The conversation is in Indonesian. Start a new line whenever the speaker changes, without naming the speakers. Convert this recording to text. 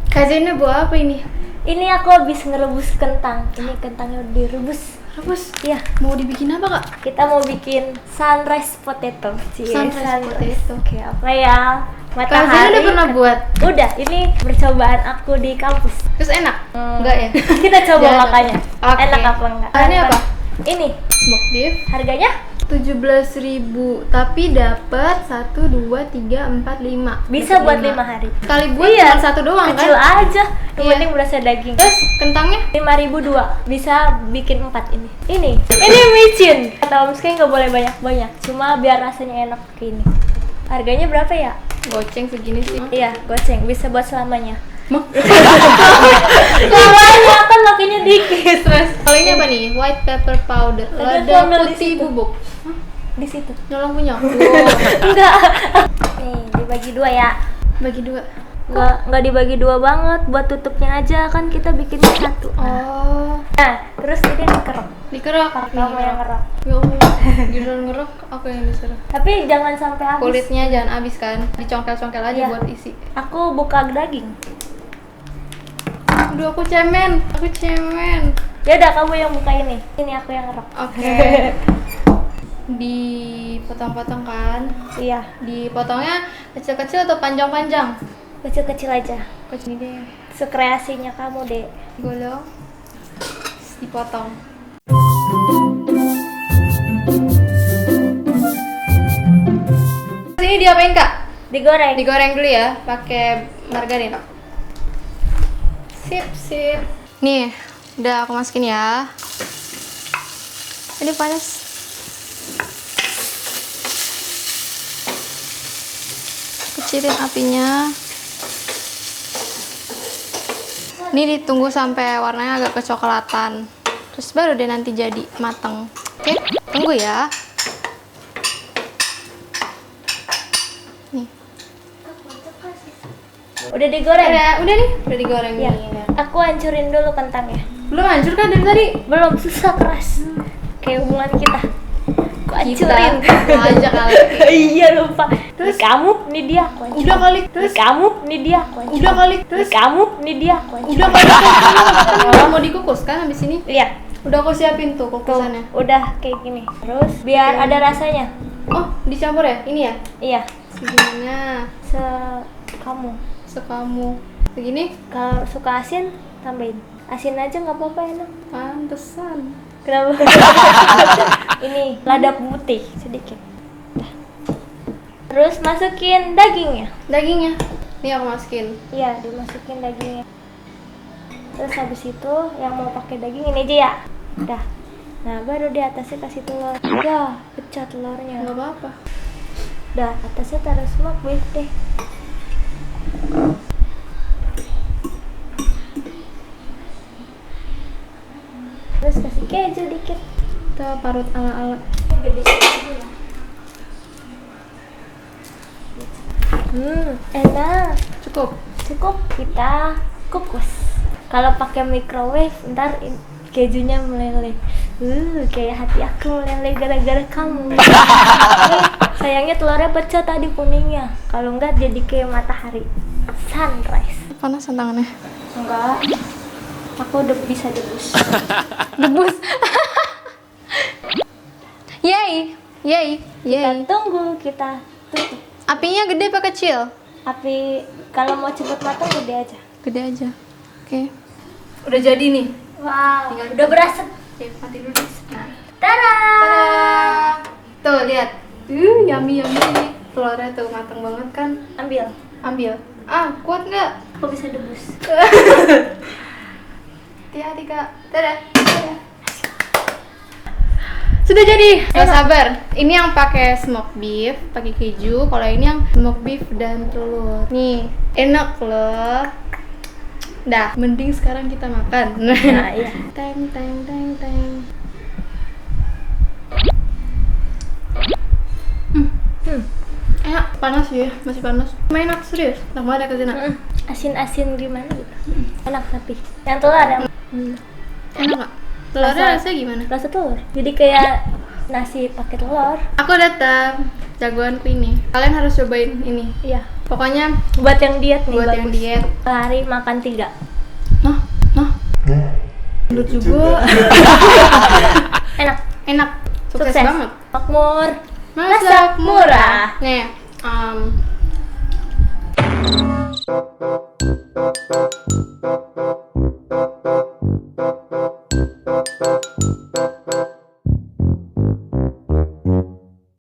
Kajiannya buat apa ini?
Ini aku habis ngerebus kentang. Ini kentangnya udah direbus.
Rebus?
Iya.
Mau dibikin apa, Kak?
Kita mau bikin sunrise potato.
Sunrise potato.
Oke, apa ya?
Kajian
Matahari.
udah pernah buat?
Udah, ini percobaan aku di kampus.
Terus enak? Enggak ya?
Kita coba
Jangan.
makanya.
Oke.
Enak apa enggak?
Ini apa?
Ini.
Smoked beef.
Harganya
17.000, tapi dapat 1, 2, 3, 4, 5.
bisa buat 5 hari.
Kali buat
Iya,
cuma satu doang
kecil
kan?
aja. Yang
Iya.
penting berasa daging.
Terus kentangnya?
5.002 bisa bikin 4 ini. Ini micin. Kata Om Ski nggak boleh banyak-banyak. Cuma biar rasanya enak kayak ini. Harganya berapa ya?
Goceng segini sih.
Iya, goceng. Bisa buat selamanya.
Mah.
Selamanya kan makinnya dikit.
Terus kalau ini apa nih? White pepper powder.
Ada
Lada
tombol di
putih
situ.
bubuk.
Di situ.
Nyolong punya aku.
Enggak. Nih, dibagi 2 ya.
Bagi 2.
Enggak dibagi 2 banget, buat tutupnya aja kan kita bikinnya 1.
Oh,
Nah, terus ini dikerok.
dikerok.
Kamu yang ngerok.
Ya Allah, giliran ngerok aku yang disuruh.
Tapi jangan sampai habis.
Kulitnya jangan habis kan, dicongkel-congkel aja
Iya.
buat isi.
Aku buka daging.
Aduh, aku cemen.
Ya udah, kamu yang buka ini. Ini aku yang ngerok.
Oke. Dipotong-potong kan?
Iya,
Dipotongnya kecil-kecil atau panjang-panjang?
kecil-kecil aja.
Kecil deh.
Sekreasinya kamu, Dek.
Golong. Dipotong. Ini diapain, Kak?
Digoreng.
Digoreng dulu ya, pakai margarin. Sip. Nih, udah aku masukin ya. Ini panas. Kecilin apinya. Ini ditunggu sampai warnanya agak kecoklatan. Terus baru deh nanti jadi mateng. Oke, tunggu ya. Nih.
Udah digoreng?
Udah nih, udah digoreng
Iya.
nih.
Aku hancurin dulu kentangnya.
Belum hancur kan dari tadi?
Belum, susah keras. Kayak hubungan kita. Aku hancurin.
Aja kali.
Iya, lupa.
Terus?
Kamu, ini dia aku hancurin.
Udah kali. Terus
Kamu, ini dia aku hancurin.
udah kali. Terus
Kamu, ini dia aku hancurin.
udah kali. Kan mau dikukus kan habis ini?
Lihat.
Udah aku siapin tuh
Tuh,
kukusannya.
udah kayak gini. Terus biar
Oke.
ada rasanya.
Oh, dicampur ya? Ini ya?
Iya,
Segimana?
kamu.
Sekamu. Begini?
Kalau suka asin, tambahin. Asin aja nggak apa-apa, enak.
Pantesan.
Kenapa? Ini lada putih sedikit. Dah. Terus masukin dagingnya.
Dagingnya. Nih aku masukin.
Iya, dimasukin dagingnya. Terus habis itu yang mau pakai daging ini aja ya. Dah. Nah, baru di atasnya kasih telur. Udah, pecah telurnya.
Enggak apa-apa.
Dah, atasnya taruh smoked beef deh. Terus kasih keju dikit.
Kita parut ala-ala.
Gede gitu ya. Enak. Cukup kita kukus. Kalau pakai microwave ntar kejunya meleleh. Kayak hati aku meleleh gara-gara kamu. Sayangnya telurnya pecah tadi kuningnya. Kalau enggak jadi kayak matahari. Sunrise.
Panas tangannya.
Enggak. Aku udah bisa debus.
Debus. Yay.
Kita tunggu, kita tutup.
Apinya gede apa kecil?
Api kalau mau cepet matang gede aja.
Gede aja. Oke. Udah jadi nih.
Wow,
Tinggal
udah berasa.
Oke, mati dulu deh. Nah.
Tada!
Tuh, lihat. Yummy nih. Telurnya tuh matang banget kan.
Ambil.
Ah, kuat nggak?
Aku bisa debus.
Hati-hati, Kak. Dadah. Sudah jadi. Gak sabar. Ini yang pakai smoked beef, pakai keju. Kalau ini yang smoked beef dan telur. Nih, enak loh. Dah, mending sekarang kita makan.
Nah, iya.
Teng. Enak, panas ya, masih panas. Main enak serius. Nah, ada ke sana.
Asin-asin gimana gitu. Enak tapi. Yang telur ada.
Enak nggak? Telurnya rasanya gimana?
Rasa telur. Jadi kayak nasi pakai telur.
Aku datang, jagoanku ini. Kalian harus cobain ini.
Iya.
Pokoknya
Buat yang diet nih,
buat yang
bagus.
diet.
Sehari makan 3.
Nah. Gendut juga.
Enak.
Enak. Sukses banget.
Makmur.
Masak murah. Nih,